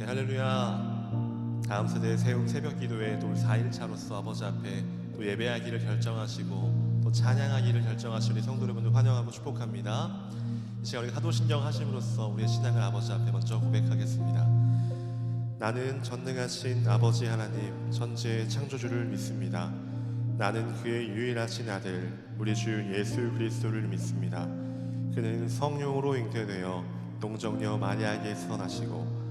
네, 할렐루야. 다음 세대의 새벽 기도에 또 4일차로서 아버지 앞에 또 예배하기를 결정하시고 또 찬양하기를 결정하신 우리 성도 여러분들 환영하고 축복합니다. 이 시간 우리가 사도신경 하심으로써 우리의 신앙을 아버지 앞에 먼저 고백하겠습니다. 나는 전능하신 아버지 하나님 천지의 창조주를 믿습니다. 나는 그의 유일하신 아들 우리 주 예수 그리스도를 믿습니다. 그는 성령으로 잉태되어 동정녀 마리아에게서 나시고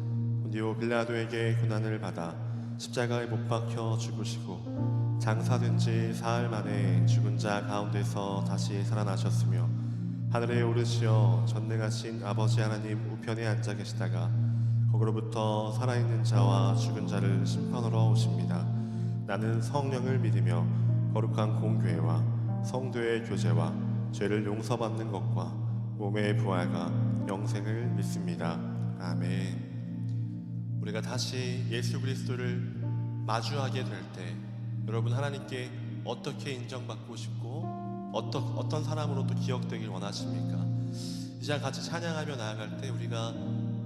본디오 빌라도에게 고난을 받아 십자가에 못 박혀 죽으시고 장사된 지 사흘 만에 죽은 자 가운데서 다시 살아나셨으며 하늘에 오르시어 전능하신 아버지 하나님 우편에 앉아 계시다가 거기로부터 살아있는 자와 죽은 자를 심판하러 오십니다. 나는 성령을 믿으며 거룩한 공교회와 성도의 교제와 죄를 용서받는 것과 몸의 부활과 영생을 믿습니다. 아멘. 우리가 다시 예수 그리스도를 마주하게 될 때 여러분 하나님께 어떻게 인정받고 싶고 어떤 사람으로 또 기억되길 원하십니까? 이 시간 같이 찬양하며 나아갈 때 우리가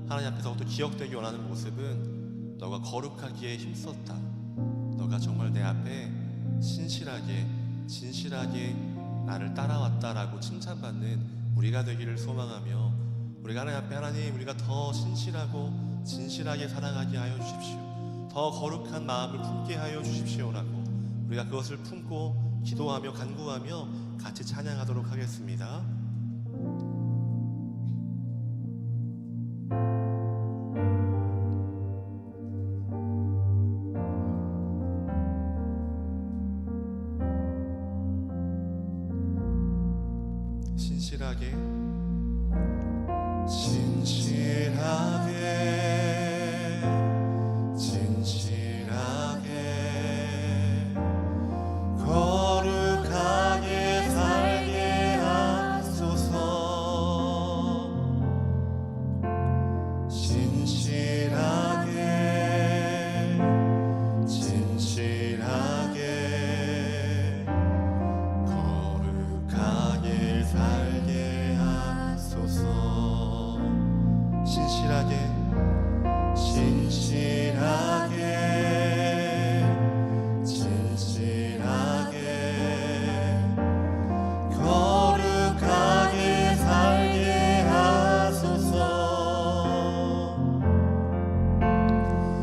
하나님 앞에서 또 기억되기 원하는 모습은 너가 거룩하기에 힘썼다, 너가 정말 내 앞에 신실하게 진실하게 나를 따라왔다라고 칭찬받는 우리가 되기를 소망하며 우리가 하나님 앞에 하나님 우리가 더 신실하고 진실하게 살아가게 하여 주십시오. 더 거룩한 마음을 품게 하여 주십시오라고 우리가 그것을 품고 기도하며 간구하며 같이 찬양하도록 하겠습니다. 신실하게 거룩하게 살게 하소서. 진실하게 거룩하게 살게 하소서. 신실하게 거룩하게 살게 하소서.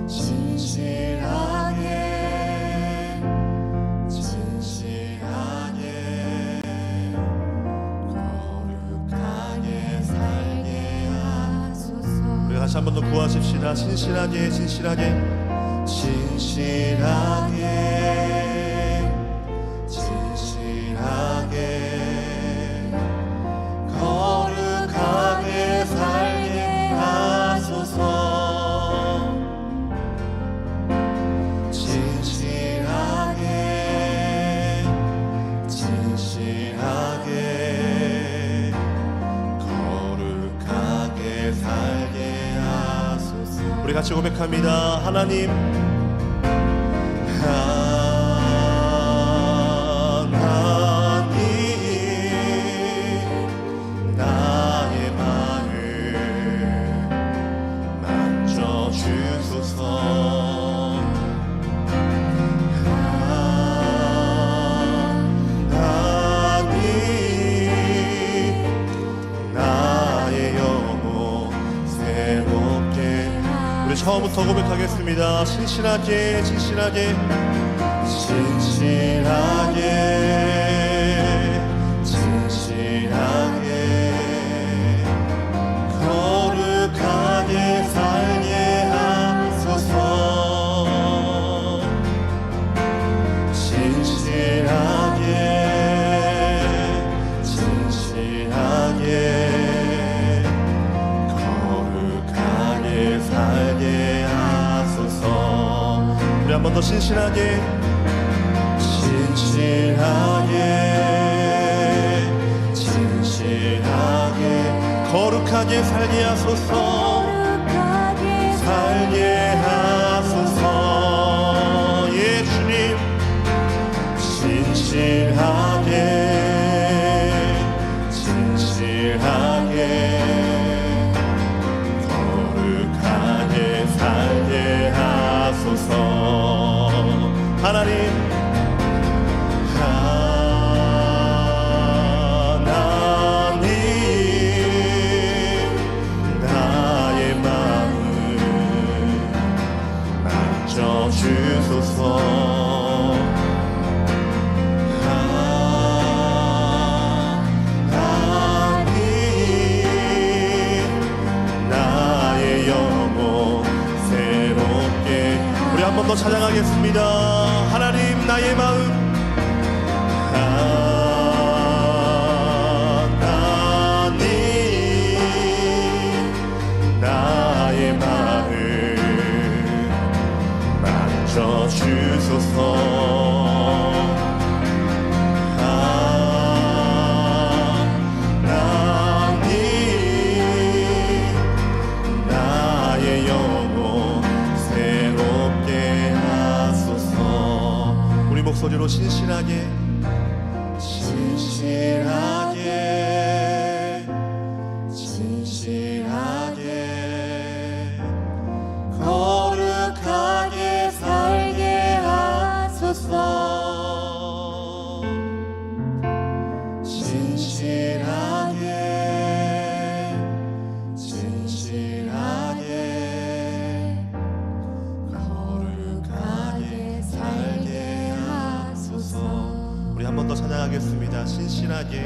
진실하게 거룩하게 살게 하소서. 우리 다시 한 번 더 구하십시다. 신실하게 거룩하게 살게 하소서. 진실하게 거룩하게 살게 하소서. 우리 같이 고백합니다. 하나님 나의 마음 만져주소서. 하나님 나의 영혼 새롭게. 우리 처음부터 고백하겠습니다. 신실하게 거룩하게 살게 하소서. 진실하게 거룩하게 살게 하소서. 우리 한 번 더 신실하게 거룩하게 살게 하소서. 살게 하소서. 예 주님 진실하게 거룩하게 살게 주소서. 하나님 나의 영혼 새롭게. 우리 한 번 더 찬양하겠습니다. 하나님 나의 마음. 하나님 나의 마음 만져 주소서. 하나님 나의 영혼 새롭게 하소서. 우리 목소리로 신실하게 진실하게 거룩하게 살게 하소서. 진실하게 거룩하게 살게 하소서. 우리 한 번 더 찬양하겠습니다. 신실하게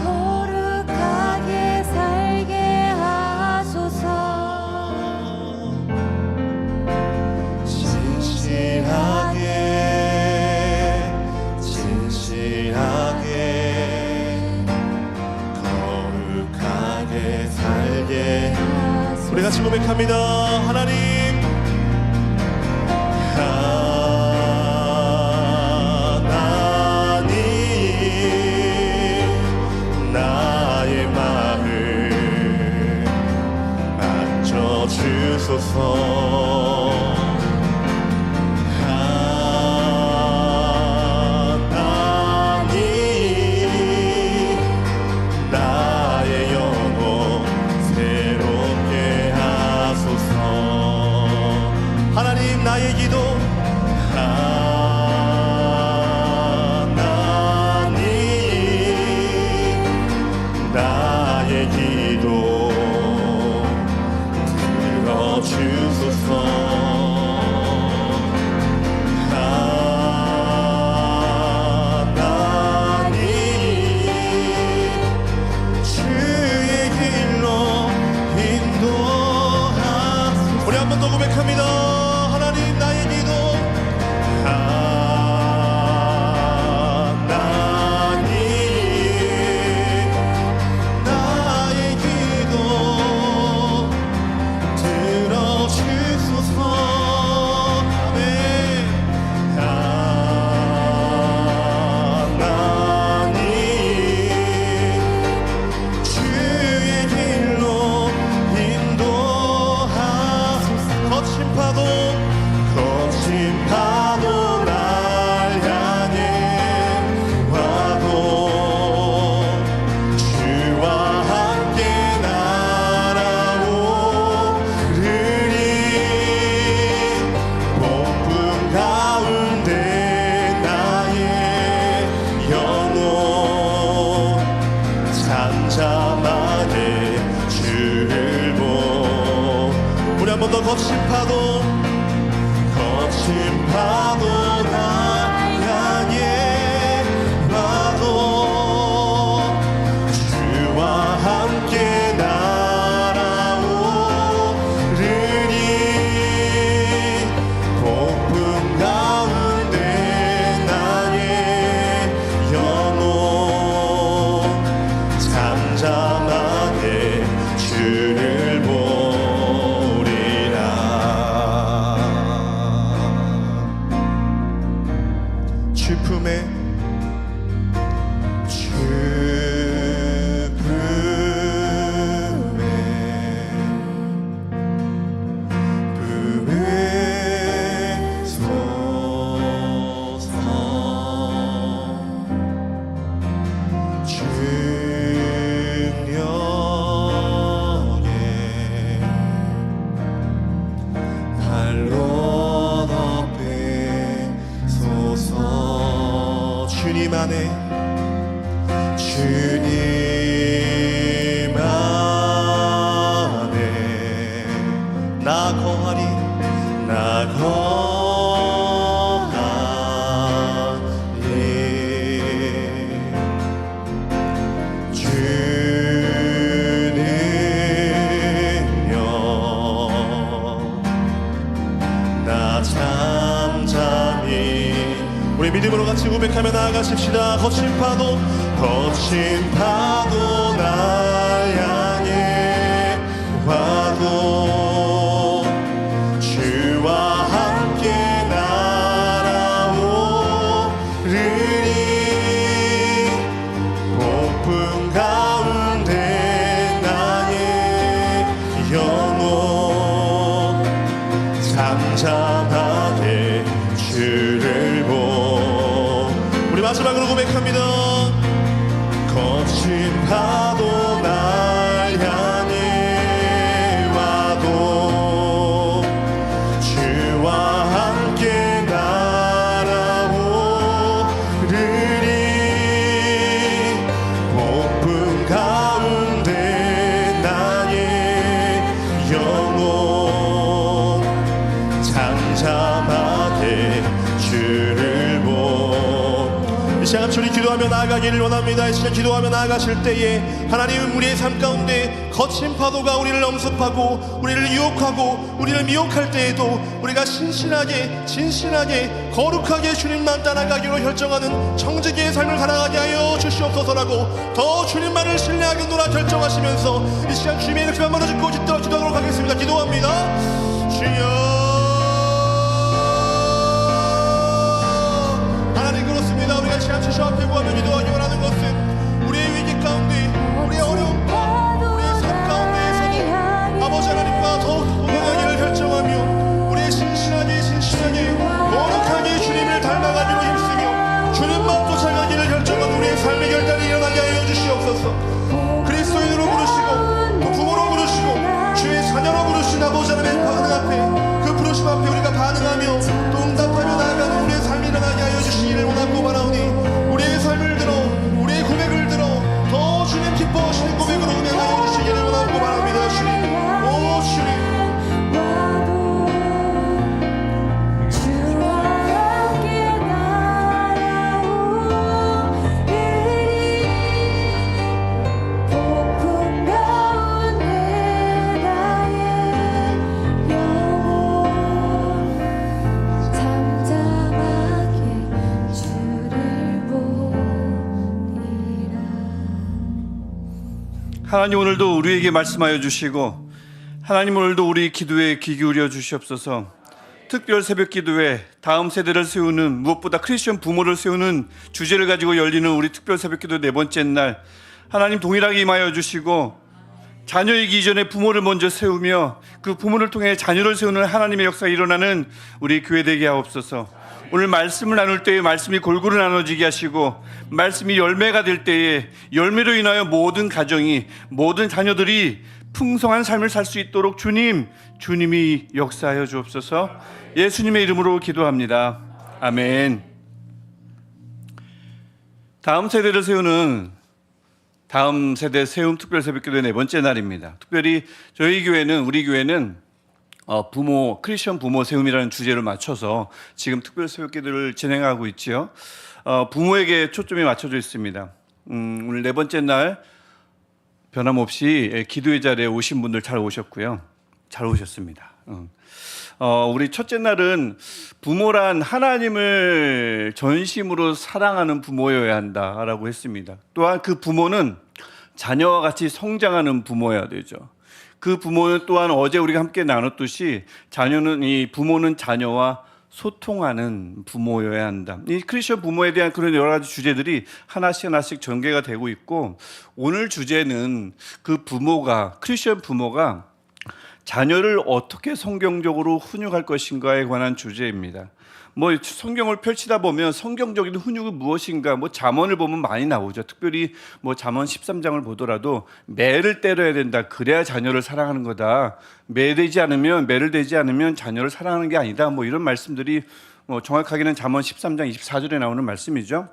거룩하게 살게 하소서. 거룩하게 살게 하소서. 우리 같이 고백합니다. 하나님 나의 마음 만져 주소서. 하나님 나의 영혼 새롭게 하소서. 하나님 나의 기도 나의 기도 들어주소서. 하나님 주의 길로 인도하소서. 우리 한 번 더 고백합니다. 하나님 나의 기도 나의 기도 들어주소서. 아멘. 하나님 주의 길로 인도하소서. 거친 파도 날 향해 와도 주와 함께 날아오르리. 폭풍 가운데 나의 영혼 잠잠하게 주를 보. 우리 한 번 더 거친 파도 날 향해 와도 주와 함께 날아오르리. 폭풍 가운데 나의 영혼 잠잠하게 주를 보리라. 주품에 주님 안에 주님 고백하며 나아가십시다. 거친 파도 날 향해 와도 주와 함께 날아오르리. 폭풍 가운데 나의 영혼 잠잠하게 주를 보. 우리 마지막으로 고백합니다. 거친 파도 날 향해 와도 주와 함께 날아오르리. 폭풍 가운데 나의 영혼 잠잠하게 주를 보. 이 시간 우리 기도하며 나아가기를 원합니다. 이 시간 기도하며 나아가실 때에 하나님은 우리의 삶 가운데 거친 파도가 우리를 엄습하고 우리를 유혹하고 우리를 미혹할 때에도 우리가 신실하게 진실하게 거룩하게 주님만 따라가기로 결정하는 정직의 삶을 살아가게 하여 주시옵소서라고 더 주님만을 신뢰하겠노라 결정하시면서 이 시간 주님의 이름을 한번 더 짓고 기도하도록 하겠습니다. 기도합니다. 주여, 하나님 그렇습니다. 우리가 시간 주시 앞에 구하며 기도하기 원하는 것은 우리의 위기 가운데 우리의 어려움과 우리의 삶 가운데에서도 아버지 하나님과 더욱 동행하기를 결정하며 우리의 신실하게 거룩하게 주님을 닮아가기로 힘쓰며 주님만 쫓아가기를 결정한 우리의 삶의 결단이 일어나게 하여 주시옵소서. 그리스도인으로 부르시고 또 부모로 부르시고 주의 자녀로 부르신 아버지 하나님의 반응 앞에 그 부르심 앞에 우리가 반응하며 또 응답하며 나아가는 우리의 삶이 일어나게 하여 주시기를 원하고 바라오니 우리의 삶을 들어 우리의 고백을 들어 더 주님 기뻐하시는 고백으로 운행하여 주시기를 원하고 바랍니다. 주님, 오 주님, 하나님 오늘도 우리에게 말씀하여 주시고 하나님 오늘도 우리 기도에 귀 기울여 주시옵소서. 특별 새벽 기도회 다음 세대를 세우는 무엇보다 크리스천 부모를 세우는 주제를 가지고 열리는 우리 특별 새벽 기도 네 번째 날 하나님 동일하게 임하여 주시고 자녀이기 이전에 부모를 먼저 세우며 그 부모를 통해 자녀를 세우는 하나님의 역사가 일어나는 우리 교회 되게 하옵소서. 오늘 말씀을 나눌 때에 말씀이 골고루 나눠지게 하시고 말씀이 열매가 될 때에 열매로 인하여 모든 가정이 모든 자녀들이 풍성한 삶을 살 수 있도록 주님이 역사하여 주옵소서. 예수님의 이름으로 기도합니다. 아멘. 다음 세대를 세우는 다음 세대 세움 특별 새벽기도의 네 번째 날입니다. 특별히 저희 교회는 우리 교회는 크리스천 부모 세움이라는 주제를 맞춰서 지금 특별 새벽기도를 진행하고 있지요. 부모에게 초점이 맞춰져 있습니다. 오늘 네 번째 날 변함없이 기도의 자리에 오신 분들 잘 오셨고요. 잘 오셨습니다. 우리 첫째 날은 부모란 하나님을 전심으로 사랑하는 부모여야 한다라고 했습니다. 또한 그 부모는 자녀와 같이 성장하는 부모여야 되죠. 그 부모는 또한 어제 우리가 함께 나눴듯이 부모는 자녀와 소통하는 부모여야 한다. 이 크리스천 부모에 대한 그런 여러 가지 주제들이 하나씩 전개가 되고 있고 오늘 주제는 그 크리스천 부모가 자녀를 어떻게 성경적으로 훈육할 것인가에 관한 주제입니다. 성경을 펼치다 보면 성경적인 훈육은 무엇인가 잠언을 보면 많이 나오죠. 특별히 잠언 13장을 보더라도 매를 때려야 된다. 그래야 자녀를 사랑하는 거다. 매를 대지 않으면 자녀를 사랑하는 게 아니다. 이런 말씀들이 정확하게는 잠언 13장 24절에 나오는 말씀이죠.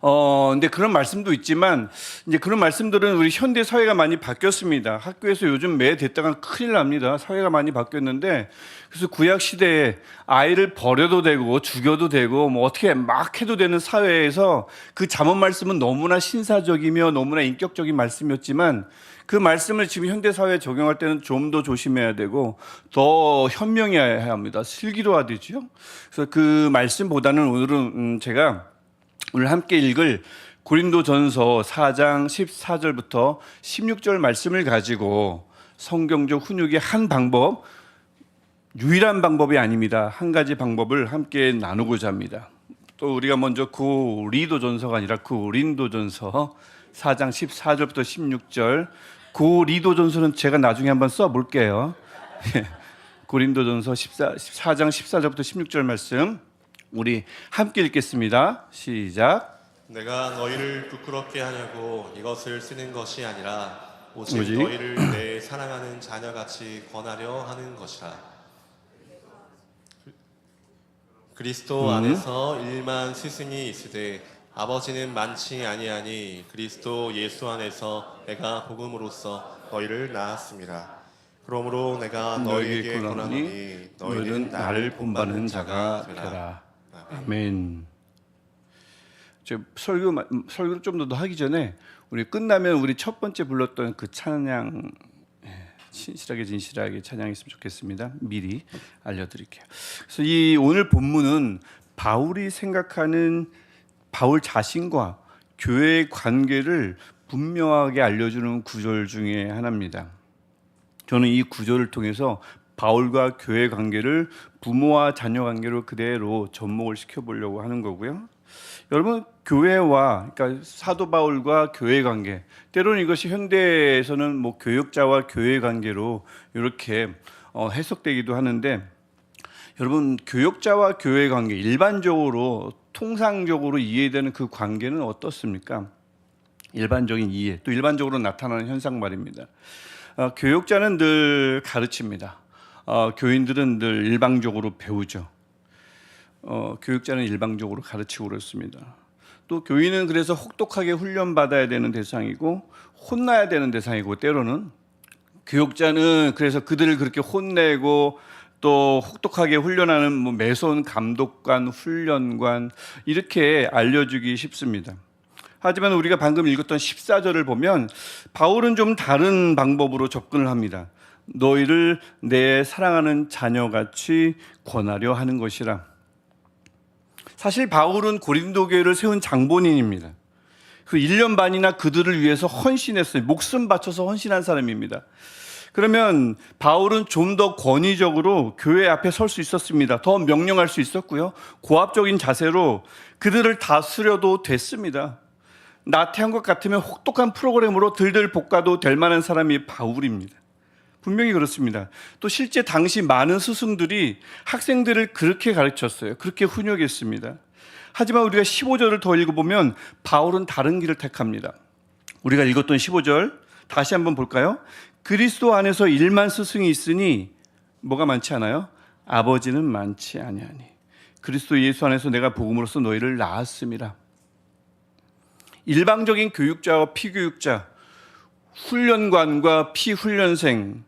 근데 그런 말씀도 있지만 이제 그런 말씀들은 우리 현대 사회가 많이 바뀌었습니다. 학교에서 요즘 매 대다가 큰일 납니다. 사회가 많이 바뀌었는데 그래서 구약 시대에 아이를 버려도 되고 죽여도 되고 뭐 어떻게 막 해도 되는 사회에서 그 잠언 말씀은 너무나 신사적이며 너무나 인격적인 말씀이었지만 그 말씀을 지금 현대 사회에 적용할 때는 좀 더 조심해야 되고 더 현명해야 합니다. 슬기로워야 되죠. 그래서 그 말씀보다는 오늘은 제가 오늘 함께 읽을 고린도전서 4장 14절부터 16절 말씀을 가지고 성경적 훈육의 한 방법, 유일한 방법이 아닙니다. 한 가지 방법을 함께 나누고자 합니다. 또 우리가 먼저 고리도전서가 아니라 고린도전서 4장 14절부터 16절, 고리도전서는 제가 나중에 한번 써볼게요. 고린도전서 4장 14절부터 16절 말씀 우리 함께 읽겠습니다. 시작. 내가 너희를 부끄럽게 하려고 이것을 쓰는 것이 아니라 오직 뭐지? 너희를 내 사랑하는 자녀같이 권하려 하는 것이라. 그리스도 안에서 일만 스승이 있으되 아버지는 많지 아니하니 그리스도 예수 안에서 내가 복음으로써 너희를 낳았습니다. 그러므로 내가 너희에게 권하노니 너희는 나를 본받는 자가 되라. 아멘. 저 설교를 좀 더 하기 전에 우리 끝나면 우리 첫 번째 불렀던 그 찬양 신실하게 진실하게 찬양했으면 좋겠습니다. 미리 알려드릴게요. 그래서 이 오늘 본문은 바울이 생각하는 바울 자신과 교회의 관계를 분명하게 알려주는 구절 중에 하나입니다. 저는 이 구절을 통해서 바울과 교회 관계를 부모와 자녀 관계로 그대로 접목을 시켜보려고 하는 거고요. 여러분 교회와 그러니까 사도 바울과 교회 관계 때로는 이것이 현대에서는 뭐 교역자와 교회 관계로 이렇게 해석되기도 하는데 여러분 교역자와 교회 관계 일반적으로 통상적으로 이해되는 그 관계는 어떻습니까? 일반적인 이해 또 일반적으로 나타나는 현상 말입니다. 교역자는 늘 가르칩니다. 교인들은 늘 일방적으로 배우죠. 교육자는 일방적으로 가르치고 그렇습니다. 또 교인은 그래서 혹독하게 훈련받아야 되는 대상이고 혼나야 되는 대상이고 때로는 교육자는 그래서 그들을 그렇게 혼내고 또 혹독하게 훈련하는 뭐 매손 감독관, 훈련관 이렇게 알려주기 쉽습니다. 하지만 우리가 방금 읽었던 14절을 보면 바울은 좀 다른 방법으로 접근을 합니다. 너희를 내 사랑하는 자녀같이 권하려 하는 것이라. 사실 바울은 고린도 교회를 세운 장본인입니다. 그 1년 반이나 그들을 위해서 헌신했어요. 목숨 바쳐서 헌신한 사람입니다. 그러면 바울은 좀 더 권위적으로 교회 앞에 설 수 있었습니다. 더 명령할 수 있었고요. 고압적인 자세로 그들을 다스려도 됐습니다. 나태한 것 같으면 혹독한 프로그램으로 들들 볶아도 될 만한 사람이 바울입니다. 분명히 그렇습니다. 또 실제 당시 많은 스승들이 학생들을 그렇게 가르쳤어요. 그렇게 훈육했습니다. 하지만 우리가 15절을 더 읽어보면 바울은 다른 길을 택합니다. 우리가 읽었던 15절 다시 한번 볼까요? 그리스도 안에서 일만 스승이 있으니 뭐가 많지 않아요? 아버지는 많지 아니하니 그리스도 예수 안에서 내가 복음으로써 너희를 낳았음이라. 일방적인 교육자와 피교육자, 훈련관과 피훈련생의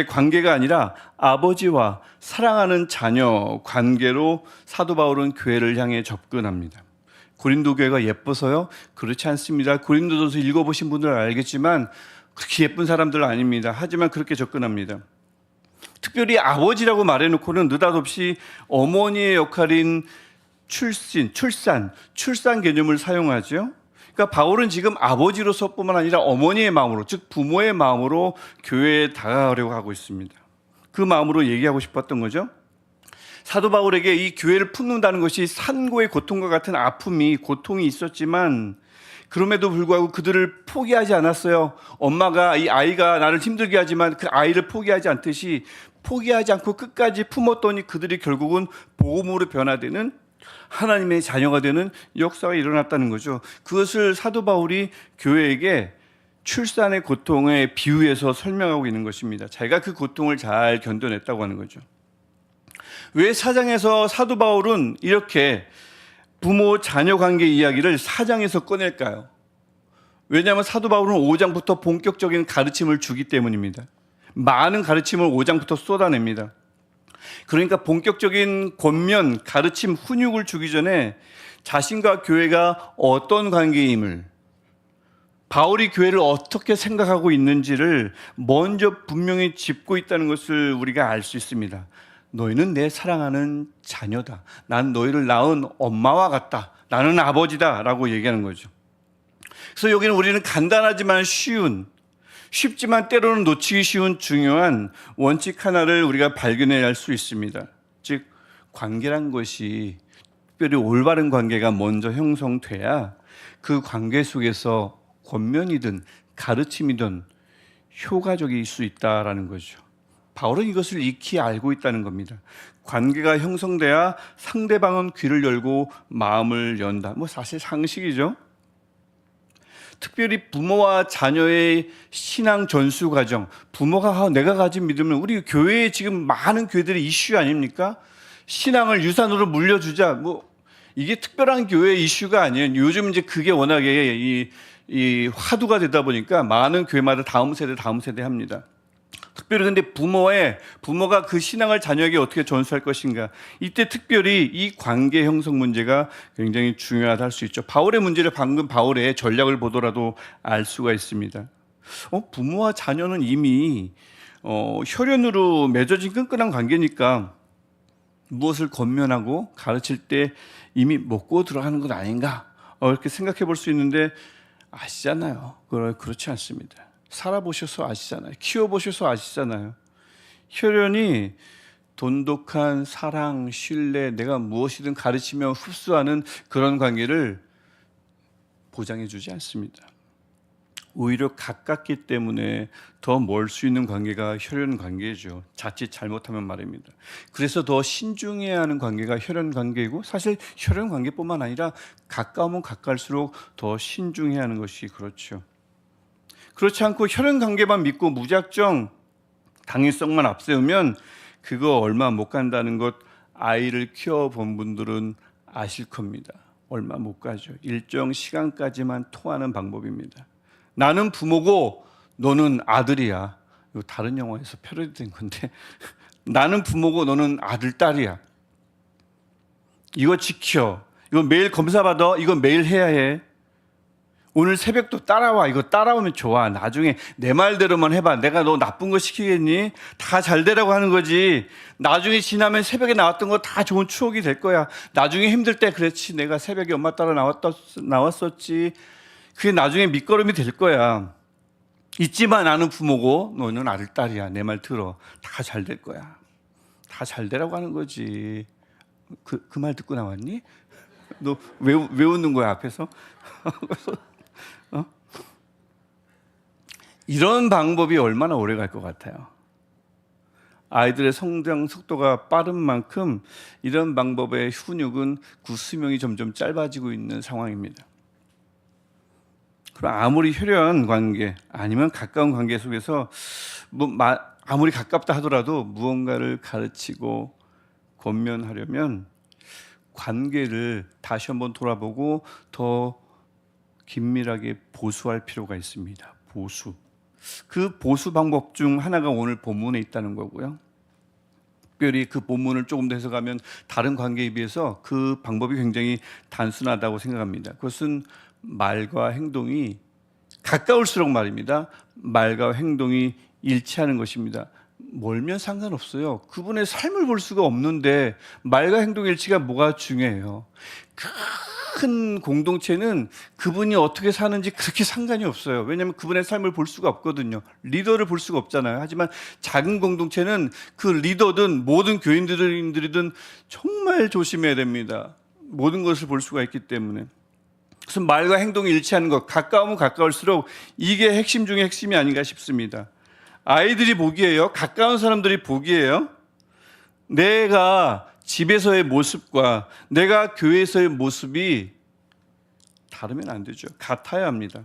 관계가 아니라 아버지와 사랑하는 자녀 관계로 사도 바울은 교회를 향해 접근합니다. 고린도 교회가 예뻐서요? 그렇지 않습니다. 고린도전서 읽어보신 분들은 알겠지만 그렇게 예쁜 사람들은 아닙니다. 하지만 그렇게 접근합니다. 특별히 아버지라고 말해놓고는 느닷없이 어머니의 역할인 출산 개념을 사용하죠. 그러니까 바울은 지금 아버지로서뿐만 아니라 어머니의 마음으로, 즉 부모의 마음으로 교회에 다가가려고 하고 있습니다. 그 마음으로 얘기하고 싶었던 거죠. 사도 바울에게 이 교회를 품는다는 것이 산고의 고통과 같은 고통이 있었지만 그럼에도 불구하고 그들을 포기하지 않았어요. 엄마가 이 아이가 나를 힘들게 하지만 그 아이를 포기하지 않듯이 포기하지 않고 끝까지 품었더니 그들이 결국은 복음으로 변화되는 하나님의 자녀가 되는 역사가 일어났다는 거죠. 그것을 사도 바울이 교회에게 출산의 고통에 비유해서 설명하고 있는 것입니다. 자기가 그 고통을 잘 견뎌냈다고 하는 거죠. 왜 4장에서 사도 바울은 이렇게 부모 자녀 관계 이야기를 4장에서 꺼낼까요? 왜냐하면 사도 바울은 5장부터 본격적인 가르침을 주기 때문입니다. 많은 가르침을 5장부터 쏟아냅니다. 그러니까 본격적인 권면, 가르침, 훈육을 주기 전에 자신과 교회가 어떤 관계임을, 바울이 교회를 어떻게 생각하고 있는지를 먼저 분명히 짚고 있다는 것을 우리가 알 수 있습니다. 너희는 내 사랑하는 자녀다. 난 너희를 낳은 엄마와 같다. 나는 아버지다. 라고 얘기하는 거죠. 그래서 여기는 우리는 간단하지만 쉽지만 때로는 놓치기 쉬운 중요한 원칙 하나를 우리가 발견해야 할 수 있습니다. 즉, 관계란 것이, 특별히 올바른 관계가 먼저 형성돼야 그 관계 속에서 권면이든 가르침이든 효과적일 수 있다라는 거죠. 바울은 이것을 익히 알고 있다는 겁니다. 관계가 형성돼야 상대방은 귀를 열고 마음을 연다. 사실 상식이죠. 특별히 부모와 자녀의 신앙 전수 과정, 부모가 내가 가진 믿음은, 우리 교회에 지금 많은 교회들의 이슈 아닙니까? 신앙을 유산으로 물려주자. 이게 특별한 교회 이슈가 아니에요. 요즘 이제 그게 워낙에 이 화두가 되다 보니까 많은 교회마다 다음 세대 합니다. 특별히 근데 부모가 그 신앙을 자녀에게 어떻게 전수할 것인가, 이때 특별히 이 관계 형성 문제가 굉장히 중요하다 할 수 있죠. 바울의 문제를 방금 바울의 전략을 보더라도 알 수가 있습니다. 부모와 자녀는 이미 혈연으로 맺어진 끈끈한 관계니까 무엇을 권면하고 가르칠 때 이미 먹고 들어가는 것 아닌가, 이렇게 생각해 볼 수 있는데 아시잖아요. 그렇지 않습니다. 살아보셔서 아시잖아요. 키워보셔서 아시잖아요. 혈연이 돈독한 사랑, 신뢰, 내가 무엇이든 가르치며 흡수하는 그런 관계를 보장해 주지 않습니다. 오히려 가깝기 때문에 더 멀 수 있는 관계가 혈연 관계죠. 자칫 잘못하면 말입니다. 그래서 더 신중해야 하는 관계가 혈연 관계이고, 사실 혈연 관계뿐만 아니라 가까우면 가까울수록 더 신중해야 하는 것이 그렇죠. 그렇지 않고 혈연 관계만 믿고 무작정 당위성만 앞세우면 그거 얼마 못 간다는 것, 아이를 키워본 분들은 아실 겁니다. 얼마 못 가죠. 일정 시간까지만 통하는 방법입니다. 나는 부모고 너는 아들이야. 이거 다른 영화에서 패러디된 건데 나는 부모고 너는 아들, 딸이야. 이거 지켜. 이거 매일 검사받아. 이거 매일 해야 해. 오늘 새벽도 따라와. 이거 따라오면 좋아. 나중에 내 말대로만 해봐. 내가 너 나쁜 거 시키겠니? 다 잘 되라고 하는 거지. 나중에 지나면 새벽에 나왔던 거 다 좋은 추억이 될 거야. 나중에 힘들 때 그렇지. 내가 새벽에 엄마 따라 나왔었지. 그게 나중에 밑거름이 될 거야. 잊지마. 나는 부모고 너는 아들, 딸이야. 내 말 들어. 다 잘 될 거야. 다 잘 되라고 하는 거지. 그 말 듣고 나왔니? 너 왜 웃는 거야 앞에서? 이런 방법이 얼마나 오래 갈 것 같아요. 아이들의 성장 속도가 빠른 만큼 이런 방법의 훈육은 그 수명이 점점 짧아지고 있는 상황입니다. 그럼 아무리 혈연 관계 아니면 가까운 관계 속에서 아무리 가깝다 하더라도 무언가를 가르치고 권면하려면 관계를 다시 한번 돌아보고 더 긴밀하게 보수할 필요가 있습니다. 보수. 그 보수 방법 중 하나가 오늘 본문에 있다는 거고요. 특별히 그 본문을 조금 더 해석하면 다른 관계에 비해서 그 방법이 굉장히 단순하다고 생각합니다. 그것은 말과 행동이 가까울수록 말입니다. 말과 행동이 일치하는 것입니다. 멀면 상관없어요. 그분의 삶을 볼 수가 없는데 말과 행동 일치가 뭐가 중요해요? 큰 공동체는 그분이 어떻게 사는지 그렇게 상관이 없어요. 왜냐하면 그분의 삶을 볼 수가 없거든요. 리더를 볼 수가 없잖아요. 하지만 작은 공동체는 그 리더든 모든 교인들이든 정말 조심해야 됩니다. 모든 것을 볼 수가 있기 때문에. 그래서 말과 행동이 일치하는 것, 가까우면 가까울수록 이게 핵심 중에 핵심이 아닌가 싶습니다. 아이들이 보기에요. 가까운 사람들이 보기에요. 내가 집에서의 모습과 내가 교회에서의 모습이 다르면 안 되죠. 같아야 합니다.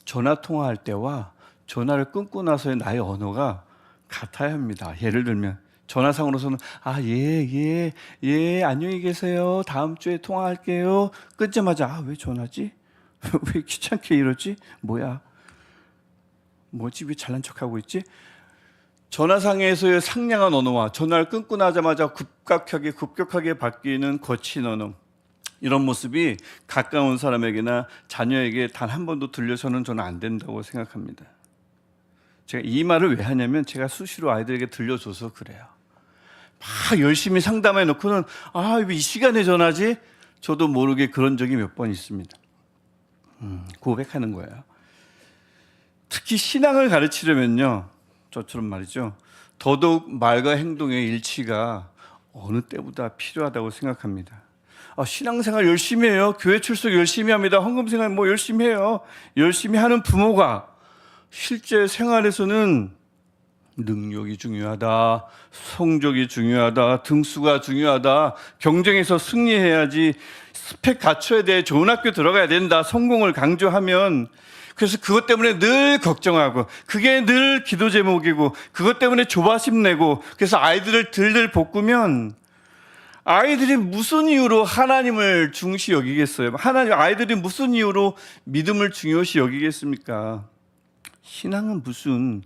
전화 통화할 때와 전화를 끊고 나서의 나의 언어가 같아야 합니다. 예를 들면 전화상으로서는 예, 안녕히 계세요. 다음 주에 통화할게요. 끊자마자 왜 전화지? 왜 귀찮게 이러지? 뭐지? 왜 잘난 척하고 있지? 전화상에서의 상냥한 언어와 전화를 끊고 나자마자 급격하게 바뀌는 거친 언어, 이런 모습이 가까운 사람에게나 자녀에게 단 한 번도 들려서는 저는 안 된다고 생각합니다. 제가 이 말을 왜 하냐면 제가 수시로 아이들에게 들려줘서 그래요. 막 열심히 상담해 놓고는 왜 이 시간에 전화지? 저도 모르게 그런 적이 몇 번 있습니다. 고백하는 거예요. 특히 신앙을 가르치려면요, 저처럼 말이죠, 더더욱 말과 행동의 일치가 어느 때보다 필요하다고 생각합니다. 신앙생활 열심히 해요. 교회 출석 열심히 합니다. 헌금생활 열심히 해요. 열심히 하는 부모가 실제 생활에서는 능력이 중요하다, 성적이 중요하다, 등수가 중요하다, 경쟁에서 승리해야지, 스펙 갖춰야 돼, 좋은 학교 들어가야 된다, 성공을 강조하면, 그래서 그것 때문에 늘 걱정하고, 그게 늘 기도 제목이고, 그것 때문에 조바심 내고, 그래서 아이들을 들들 볶으면 아이들이 무슨 이유로 하나님을 중시 여기겠어요? 아이들이 무슨 이유로 믿음을 중요시 여기겠습니까? 신앙은 무슨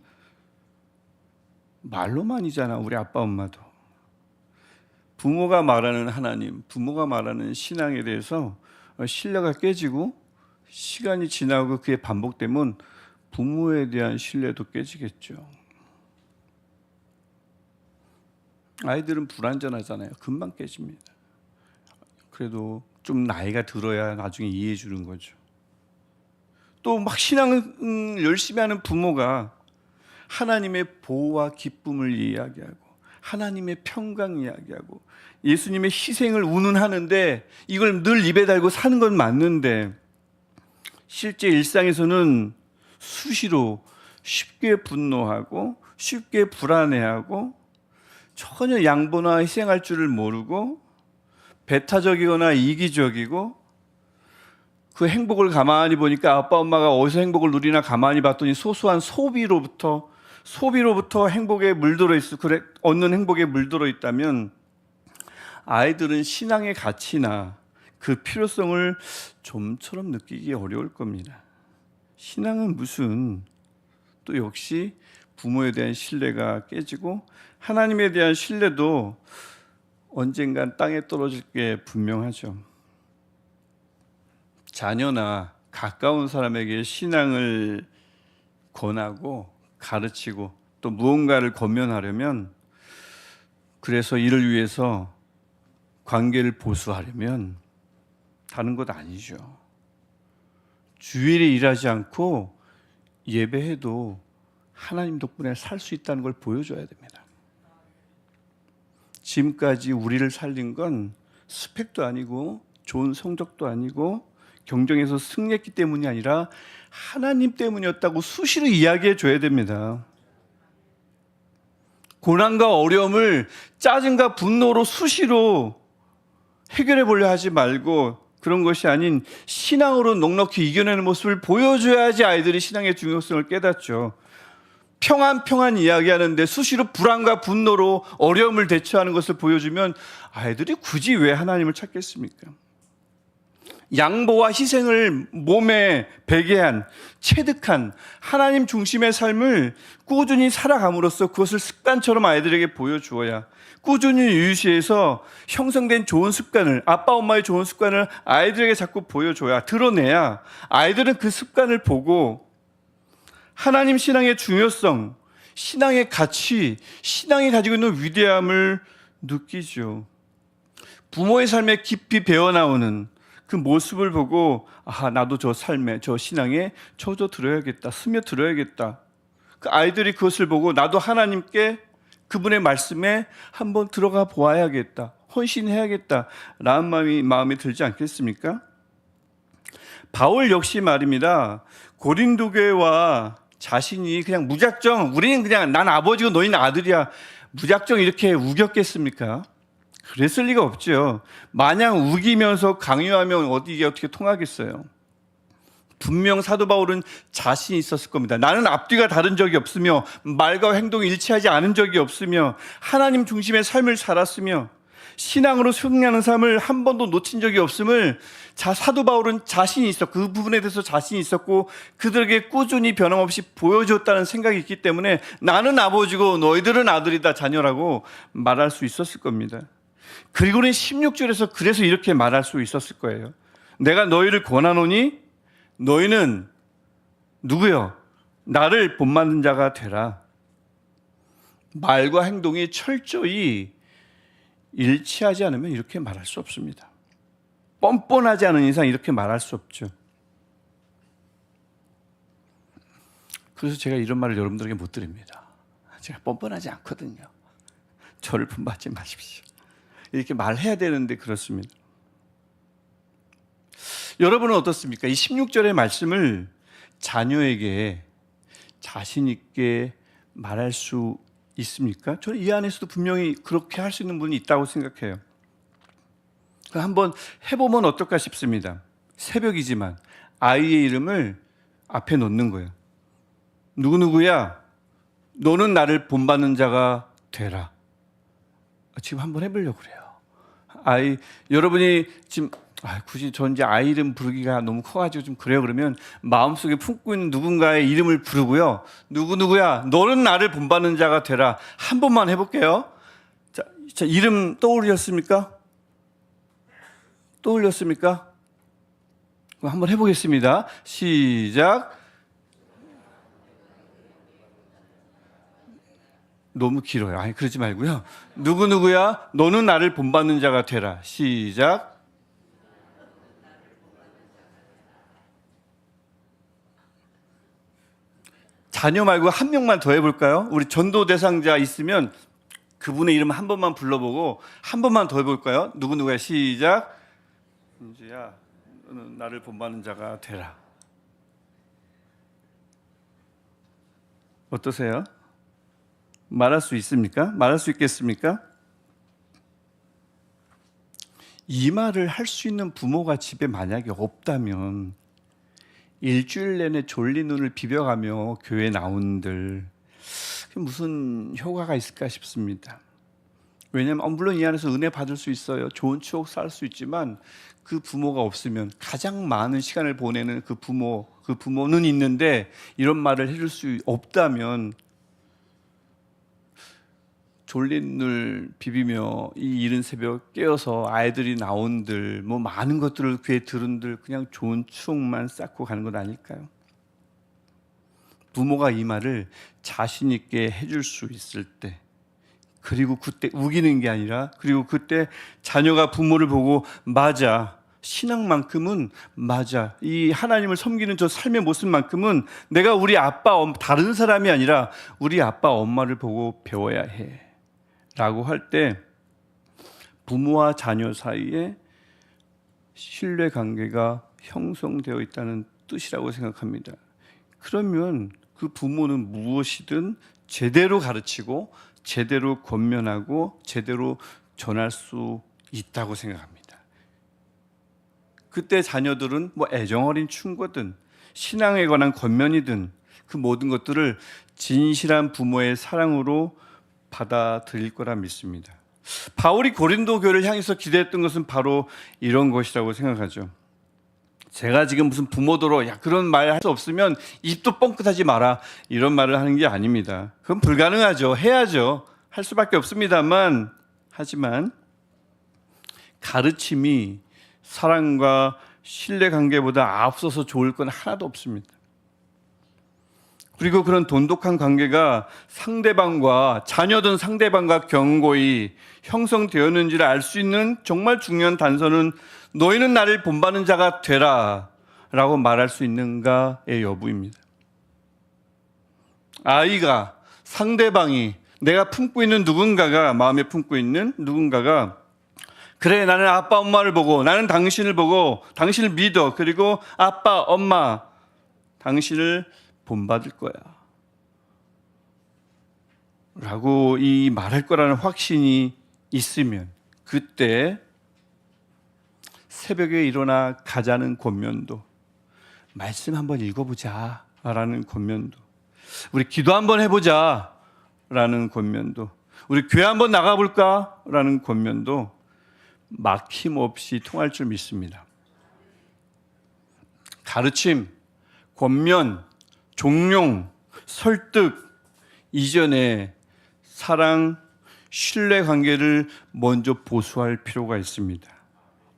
말로만이잖아. 우리 아빠 엄마도 부모가 말하는 하나님, 부모가 말하는 신앙에 대해서 신뢰가 깨지고 시간이 지나고 그게 반복되면 부모에 대한 신뢰도 깨지겠죠. 아이들은 불완전하잖아요. 금방 깨집니다. 그래도 좀 나이가 들어야 나중에 이해해 주는 거죠. 또 막 신앙을 열심히 하는 부모가 하나님의 보호와 기쁨을 이야기하고 하나님의 평강 이야기하고 예수님의 희생을 운운하는데 이걸 늘 입에 달고 사는 건 맞는데 실제 일상에서는 수시로 쉽게 분노하고 쉽게 불안해하고 전혀 양보나 희생할 줄을 모르고 배타적이거나 이기적이고 그 행복을 가만히 보니까 아빠 엄마가 어디서 행복을 누리나 가만히 봤더니 소소한 소비로부터 행복에 물들어 있어, 얻는 행복에 물들어 있다면 아이들은 신앙의 가치나 그 필요성을 좀처럼 느끼기 어려울 겁니다. 신앙은 무슨, 또 역시 부모에 대한 신뢰가 깨지고 하나님에 대한 신뢰도 언젠간 땅에 떨어질 게 분명하죠. 자녀나 가까운 사람에게 신앙을 권하고 가르치고 또 무언가를 권면하려면, 그래서 이를 위해서 관계를 보수하려면 다른 것 아니죠. 주일에 일하지 않고 예배해도 하나님 덕분에 살 수 있다는 걸 보여줘야 됩니다. 지금까지 우리를 살린 건 스펙도 아니고 좋은 성적도 아니고 경쟁에서 승리했기 때문이 아니라 하나님 때문이었다고 수시로 이야기해 줘야 됩니다. 고난과 어려움을 짜증과 분노로 수시로 해결해 보려 하지 말고, 그런 것이 아닌 신앙으로 넉넉히 이겨내는 모습을 보여줘야지 아이들이 신앙의 중요성을 깨닫죠. 평안 이야기하는데 수시로 불안과 분노로 어려움을 대처하는 것을 보여주면 아이들이 굳이 왜 하나님을 찾겠습니까? 양보와 희생을 몸에 배게 한 체득한 하나님 중심의 삶을 꾸준히 살아감으로써 그것을 습관처럼 아이들에게 보여주어야, 꾸준히 유지해서 형성된 좋은 습관을, 아빠 엄마의 좋은 습관을 아이들에게 자꾸 보여줘야, 드러내야 아이들은 그 습관을 보고 하나님 신앙의 중요성, 신앙의 가치, 신앙이 가지고 있는 위대함을 느끼죠. 부모의 삶에 깊이 배어나오는 그 모습을 보고 나도 저 삶에, 저 신앙에 젖어들어야겠다, 스며들어야겠다. 그 아이들이 그것을 보고 나도 하나님께, 그분의 말씀에 한번 들어가 보아야겠다, 헌신해야겠다 라는 마음이 들지 않겠습니까? 바울 역시 말입니다. 고린도 교회와 자신이 그냥 무작정, 우리는 그냥 난 아버지고 너희는 아들이야, 무작정 이렇게 우겼겠습니까? 그랬을 리가 없죠. 마냥 우기면서 강요하면 이게 어떻게 통하겠어요? 분명 사도 바울은 자신이 있었을 겁니다. 나는 앞뒤가 다른 적이 없으며 말과 행동이 일치하지 않은 적이 없으며 하나님 중심의 삶을 살았으며 신앙으로 승리하는 삶을 한 번도 놓친 적이 없음을 사도 바울은 자신이 있었고 그 부분에 대해서 자신이 있었고 그들에게 꾸준히 변함없이 보여줬다는 생각이 있기 때문에 나는 아버지고 너희들은 아들이다 자녀라고 말할 수 있었을 겁니다. 그리고는 16절에서 그래서 이렇게 말할 수 있었을 거예요. 내가 너희를 권하노니 너희는 누구요? 나를 본받는 자가 되라. 말과 행동이 철저히 일치하지 않으면 이렇게 말할 수 없습니다. 뻔뻔하지 않은 이상 이렇게 말할 수 없죠. 그래서 제가 이런 말을 여러분들에게 못 드립니다. 제가 뻔뻔하지 않거든요. 저를 본받지 마십시오. 이렇게 말해야 되는데 그렇습니다. 여러분은 어떻습니까? 이 16절의 말씀을 자녀에게 자신 있게 말할 수 있습니까? 저는 이 안에서도 분명히 그렇게 할 수 있는 분이 있다고 생각해요. 한번 해보면 어떨까 싶습니다. 새벽이지만 아이의 이름을 앞에 놓는 거예요. 누구누구야, 너는 나를 본받는 자가 되라. 지금 한번 해보려고 그래요. 여러분이 지금 굳이 전 이제 아이 이름 부르기가 너무 커가지고 좀 그래요. 그러면 마음속에 품고 있는 누군가의 이름을 부르고요. 누구누구야, 너는 나를 본받는 자가 되라. 한 번만 해볼게요. 자, 이름 떠오르셨습니까? 한번 해보겠습니다. 시작. 너무 길어요. 그러지 말고요. 누구누구야, 너는 나를 본받는 자가 되라. 시작. 자녀 말고 한 명만 더 해볼까요? 우리 전도 대상자 있으면 그분의 이름 한 번만 불러보고 한 번만 더 해볼까요? 누구누구야, 시작. 은주야, 너는 나를 본받는 자가 되라. 어떠세요? 말할 수 있습니까? 말할 수 있겠습니까? 이 말을 할 수 있는 부모가 집에 만약에 없다면 일주일 내내 졸린 눈을 비벼가며 교회 나온들 무슨 효과가 있을까 싶습니다. 왜냐하면 물론 이 안에서 은혜 받을 수 있어요. 좋은 추억 쌓을 수 있지만 그 부모가 없으면 가장 많은 시간을 보내는 그 부모는 있는데 이런 말을 해줄 수 없다면 졸린 눈을 비비며 이 이른 새벽 깨어서 아이들이 나온들 많은 것들을 귀에 들은들 그냥 좋은 추억만 쌓고 가는 것 아닐까요? 부모가 이 말을 자신 있게 해줄 수 있을 때, 그리고 그때 우기는 게 아니라, 그리고 그때 자녀가 부모를 보고 맞아, 신앙만큼은 맞아, 이 하나님을 섬기는 저 삶의 모습만큼은 내가 우리 아빠, 다른 사람이 아니라 우리 아빠, 엄마를 보고 배워야 해 라고 할 때 부모와 자녀 사이에 신뢰관계가 형성되어 있다는 뜻이라고 생각합니다. 그러면 그 부모는 무엇이든 제대로 가르치고 제대로 권면하고 제대로 전할 수 있다고 생각합니다. 그때 자녀들은 애정어린 충고든 신앙에 관한 권면이든 그 모든 것들을 진실한 부모의 사랑으로 받아들일 거라 믿습니다. 바울이 고린도 교회를 향해서 기대했던 것은 바로 이런 것이라고 생각하죠. 제가 지금 무슨 부모도로 그런 말 할 수 없으면 입도 뻥끗하지 마라 이런 말을 하는 게 아닙니다. 그건 불가능하죠. 해야죠. 할 수밖에 없습니다만, 하지만 가르침이 사랑과 신뢰관계보다 앞서서 좋을 건 하나도 없습니다. 그리고 그런 돈독한 관계가 상대방과, 자녀든 상대방과 견고히 형성되었는지를 알 수 있는 정말 중요한 단서는 너희는 나를 본받는 자가 되라 라고 말할 수 있는가의 여부입니다. 아이가, 상대방이, 내가 품고 있는 누군가가, 마음에 품고 있는 누군가가 그래, 나는 아빠 엄마를 보고, 나는 당신을 보고 당신을 믿어, 그리고 아빠 엄마 당신을 본받을 거야 라고 이 말할 거라는 확신이 있으면 그때 새벽에 일어나 가자는 권면도, 말씀 한번 읽어보자 라는 권면도, 우리 기도 한번 해보자 라는 권면도, 우리 교회 한번 나가볼까 라는 권면도 막힘없이 통할 줄 믿습니다. 가르침, 권면, 종용, 설득 이전에 사랑, 신뢰 관계를 먼저 보수할 필요가 있습니다.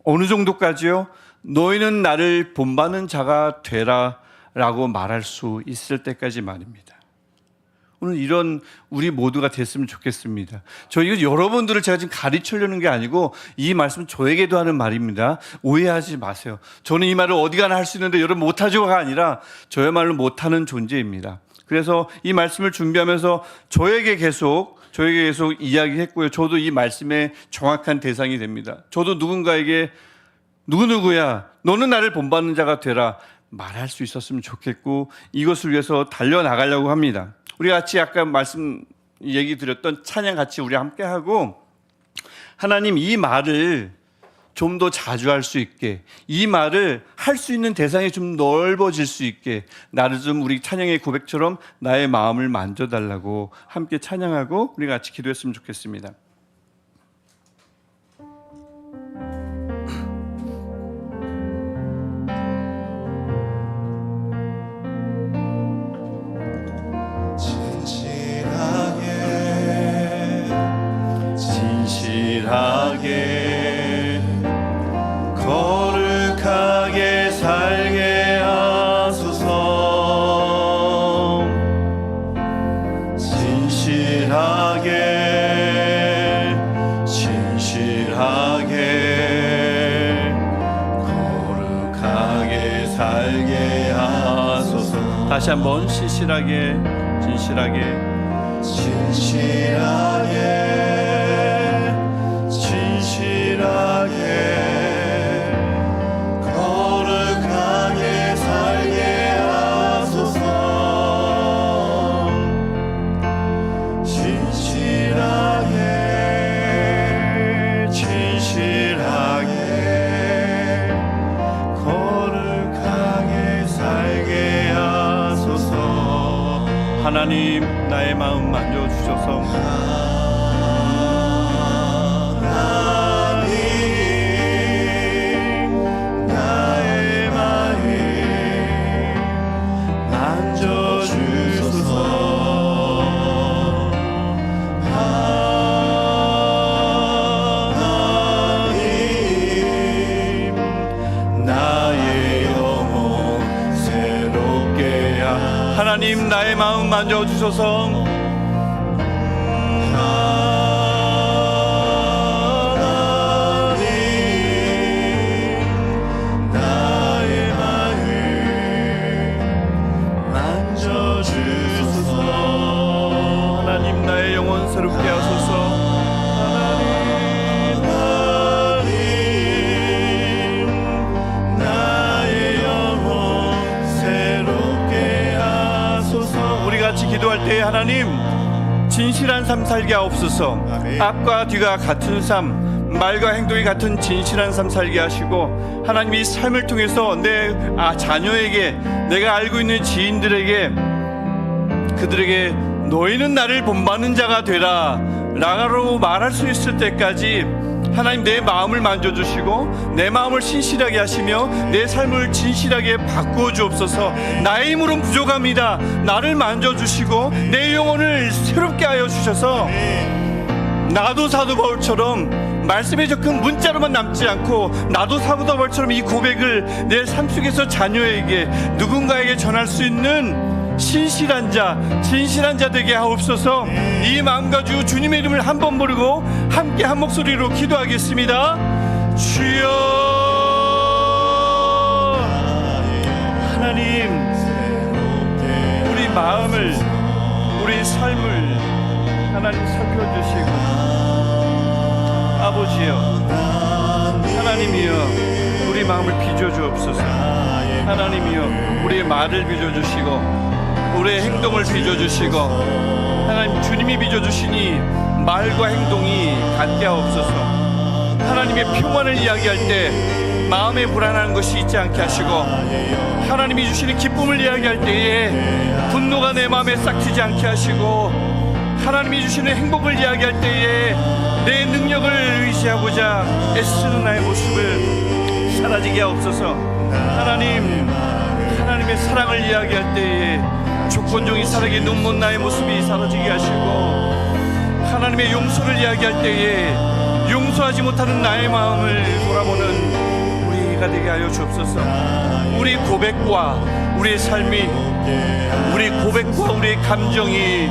어느 정도까지요? 너희는 나를 본받는 자가 되라 라고 말할 수 있을 때까지 말입니다. 오늘 이런 우리 모두가 됐으면 좋겠습니다. 이거 여러분들을 제가 지금 가르치려는 게 아니고 이 말씀은 저에게도 하는 말입니다. 오해하지 마세요. 저는 이 말을 어디 가나 할 수 있는데 여러분 못하죠가 아니라 저야말로 못하는 존재입니다. 그래서 이 말씀을 준비하면서 저에게 계속 이야기했고요. 저도 이 말씀의 정확한 대상이 됩니다. 저도 누군가에게 누구야 너는 나를 본받는 자가 되라 말할 수 있었으면 좋겠고 이것을 위해서 달려나가려고 합니다. 우리 같이 아까 얘기 드렸던 찬양 같이 우리 함께 하고, 하나님 이 말을 좀 더 자주 할 수 있게, 이 말을 할 수 있는 대상이 좀 넓어질 수 있게 나를 좀 우리 찬양의 고백처럼 나의 마음을 만져달라고 함께 찬양하고 우리 같이 기도했으면 좋겠습니다. 진실하게 거룩하게 살게 하소서. 진실하게 거룩하게 살게 하소서. 다시 한번 진실하게 거룩하게 살게 하소서. 진실하게 거룩하게 살게 하소서. 하나님 나의 마음 만져주셔서 하나님 나의 마음 만져주셔서 하나님 나의 영혼 새롭게 하소서. 같이 기도할 때 하나님 진실한 삶 살게 하옵소서. 아멘. 앞과 뒤가 같은 삶, 말과 행동이 같은 진실한 삶 살게 하시고, 하나님 이 삶을 통해서 내 자녀에게, 내가 알고 있는 지인들에게, 그들에게 너희는 나를 본받는 자가 되라 라고 말할 수 있을 때까지 하나님 내 마음을 만져주시고 내 마음을 신실하게 하시며 내 삶을 진실하게 바꾸어 주옵소서. 나의 힘으로는 부족합니다. 나를 만져주시고 내 영혼을 새롭게 하여 주셔서 나도 사도 바울처럼 말씀에 적힌 문자로만 남지 않고 나도 사도 바울처럼 이 고백을 내 삶 속에서 자녀에게 누군가에게 전할 수 있는 신실한 자, 진실한 자 되게 하옵소서. 이 마음 가지고 주님의 이름을 한 번 부르고 함께 한 목소리로 기도하겠습니다. 주여, 하나님 우리 마음을, 우리 삶을 하나님 살펴주시고, 아버지여 하나님이여 우리 마음을 빚어주옵소서. 하나님이여 우리의 말을 빚어주시고 우리의 행동을 빚어주시고, 하나님 주님이 빚어주시니 말과 행동이 같게 하옵소서. 하나님의 평안을 이야기할 때 마음에 불안한 것이 있지 않게 하시고, 하나님이 주시는 기쁨을 이야기할 때에 분노가 내 마음에 싹트지 않게 하시고, 하나님이 주시는 행복을 이야기할 때에 내 능력을 의지하고자 애쓰는 나의 모습을 사라지게 하옵소서. 하나님, 하나님의 사랑을 이야기할 때에 조건종이 사랑에 눈먼 나의 모습이 사라지게 하시고, 하나님의 용서를 이야기할 때에 용서하지 못하는 나의 마음을 돌아보는 우리가 되게 하여 주옵소서. 우리 고백과 우리의 삶이, 우리 고백과 우리의 감정이,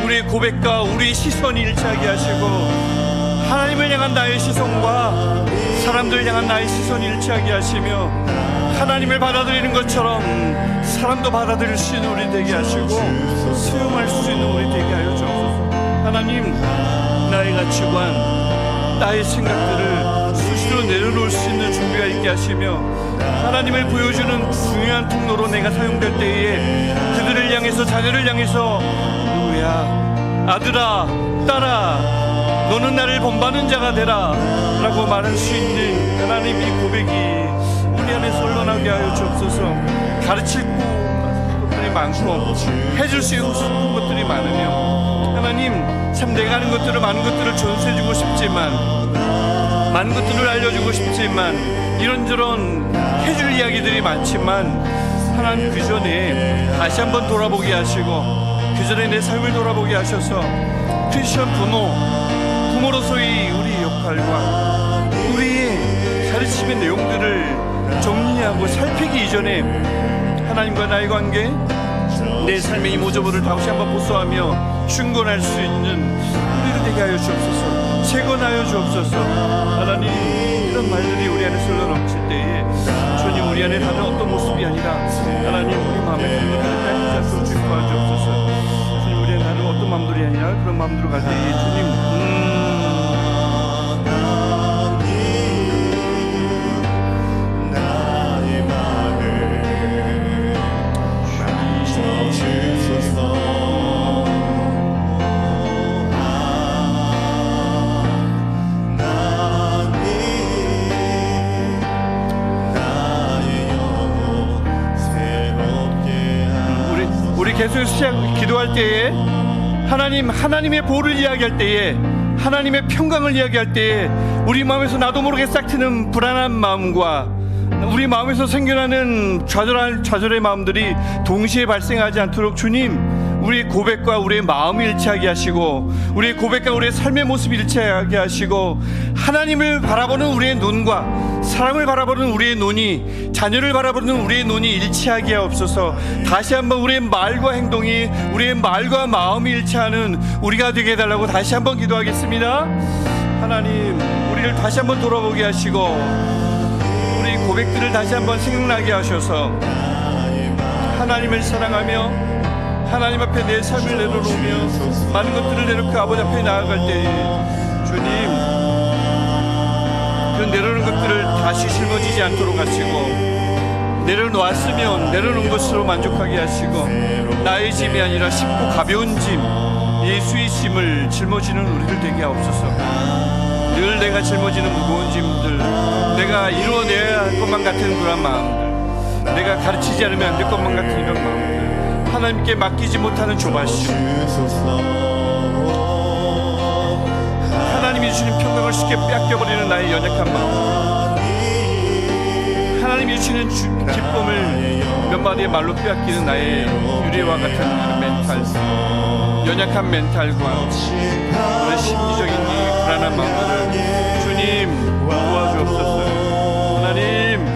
우리의 고백과 우리의 시선이 일치하게 하시고, 하나님을 향한 나의 시선과 사람들을 향한 나의 시선이 일치하게 하시며, 하나님을 받아들이는 것처럼 사람도 받아들일 수 있는 우리 되게 하시고, 수용할 수 있는 우리 되게 하여 주옵소서. 하나님, 나의 가치관, 나의 생각들을 수시로 내려놓을 수 있는 준비가 있게 하시며, 하나님을 보여주는 중요한 통로로 내가 사용될 때에 그들을 향해서, 자녀를 향해서 누구야, 아들아, 딸아, 너는 나를 본받는 자가 되라 라고 말할 수 있는 하나님, 이 고백이 우리 안에 선언하게 하여 주옵소서. 가르칠 것들이 많고 해줄 수 있는 것들이 많으며, 하나님, 참 내가 하는 것들을, 많은 것들을 전수해주고 싶지만, 많은 것들을 알려주고 싶지만, 이런저런 해줄 이야기들이 많지만, 하나님 그 전에 다시 한번 돌아보게 하시고, 그 전에 내 삶을 돌아보게 하셔서 크리스천 부모로서의 우리 역할과 우리의 가르침의 내용들을 정리하고 살피기 이전에 하나님과 나의 관계, 내 삶의 이 모습을 다시 한번 보수하며 충고할 수 있는 우리를 되게 하여 주옵소서. 재건하여 주옵소서. 하나님, 이런 말들이 우리 안에 흘러 넘칠 때에 주님, 우리 안에 다른 어떤 모습이 아니라 하나님, 우리 마음에 하나님 자꾸 주시옵소서. 주님, 우리 안에 다른 어떤 마음들이 아니라 그런 마음대로 갈 때에 주님, 계속 기도할 때에 하나님의 보호를 이야기할 때에, 하나님의 평강을 이야기할 때에 우리 마음에서 나도 모르게 싹트는 불안한 마음과 우리 마음에서 생겨나는 좌절의 마음들이 동시에 발생하지 않도록 주님, 우리의 고백과 우리의 마음이 일치하게 하시고, 우리의 고백과 우리의 삶의 모습이 일치하게 하시고, 하나님을 바라보는 우리의 눈과 사람을 바라보는 우리의 눈이, 자녀를 바라보는 우리의 눈이 일치하게 하옵소서. 다시 한번 우리의 말과 행동이, 우리의 말과 마음이 일치하는 우리가 되게 해달라고 다시 한번 기도하겠습니다. 하나님, 우리를 다시 한번 돌아보게 하시고, 우리 고백들을 다시 한번 생각나게 하셔서 하나님을 사랑하며 하나님 앞에 내 삶을 내려놓으며 많은 것들을 내놓고 아버지 앞에 나아갈 때 주님, 그 내려놓은 것들을 다시 짊어지지 않도록 하시고, 내려놓았으면 내려놓은 것으로 만족하게 하시고, 나의 짐이 아니라 쉽고 가벼운 짐, 예수의 짐을 짊어지는 우리들 되게 하옵소서. 늘 내가 짊어지는 무거운 짐들, 내가 이루어내야 할 것만 같은 그런 마음들, 내가 가르치지 않으면 안 될 것만 같은 이런 마음들, 하나님께 맡기지 못하는 조바심, 하나님이 주시는 평강을 쉽게 뺏겨버리는 나의 연약한 마음, 하나님이 주시는 기쁨을 몇 마디의 말로 빼앗기는 나의 유리와 같은 멘탈, 연약한 멘탈과 우리의 심리적인 이 불안한 마음들을 주님 도와주옵소서. 하나님,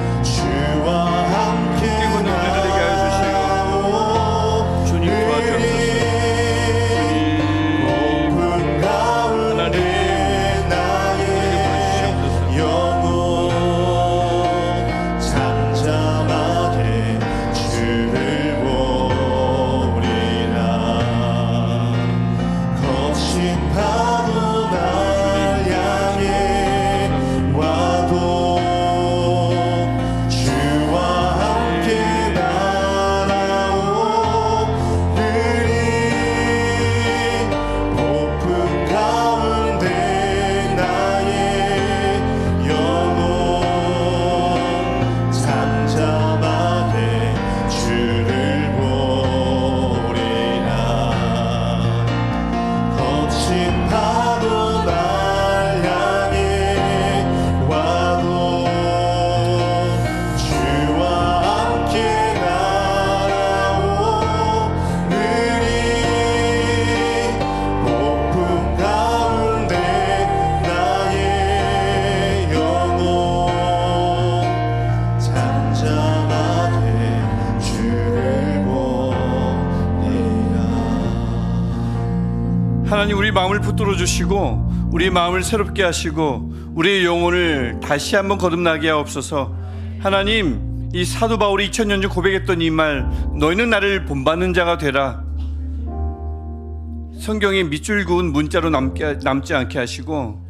함께 걷는 우리를 되게 하여 주시고 주님 도와주옵소서. 하나님, 우리 마음을 붙들어 주시고 우리 마음을 새롭게 하시고 우리의 영혼을 다시 한번 거듭나게 하옵소서. 하나님, 이 사도 바울이 2000년 전 고백했던 이 말, 너희는 나를 본받는 자가 되라, 성경에 밑줄 그은 문자로 남지 않게 하시고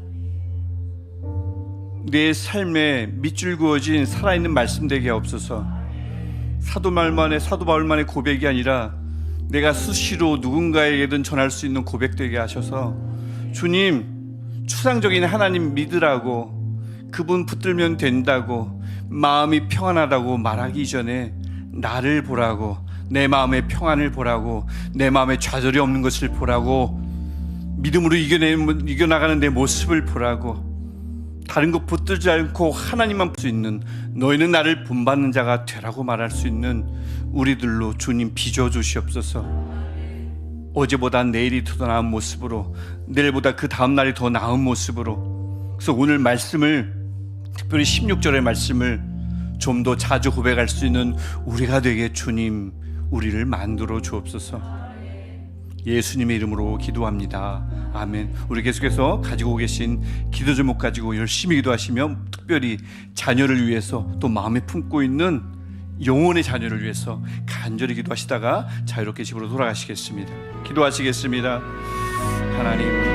내 삶에 밑줄 그어진 살아있는 말씀 되게 하옵소서. 사도 바울만의 고백이 아니라 내가 수시로 누군가에게든 전할 수 있는 고백 되게 하셔서, 주님, 추상적인 하나님 믿으라고, 그분 붙들면 된다고, 마음이 평안하다고 말하기 이전에 나를 보라고, 내 마음의 평안을 보라고, 내 마음에 좌절이 없는 것을 보라고, 믿음으로 이겨나가는 내 모습을 보라고, 다른 것 붙들지 않고 하나님만 볼 수 있는, 너희는 나를 본받는 자가 되라고 말할 수 있는 우리들로 주님 빚어 주시옵소서. 어제보다 내일이 더 나은 모습으로, 내일보다 그 다음 날이 더 나은 모습으로. 그래서 오늘 말씀을, 특별히 16절의 말씀을 좀 더 자주 고백할 수 있는 우리가 되게 주님 우리를 만들어 주옵소서. 예수님의 이름으로 기도합니다. 아멘. 우리 계속해서 가지고 계신 기도 제목 가지고 열심히 기도하시며, 특별히 자녀를 위해서, 또 마음에 품고 있는 영혼의 자녀를 위해서 간절히 기도하시다가 자유롭게 집으로 돌아가시겠습니다. 기도하시겠습니다. 하나님,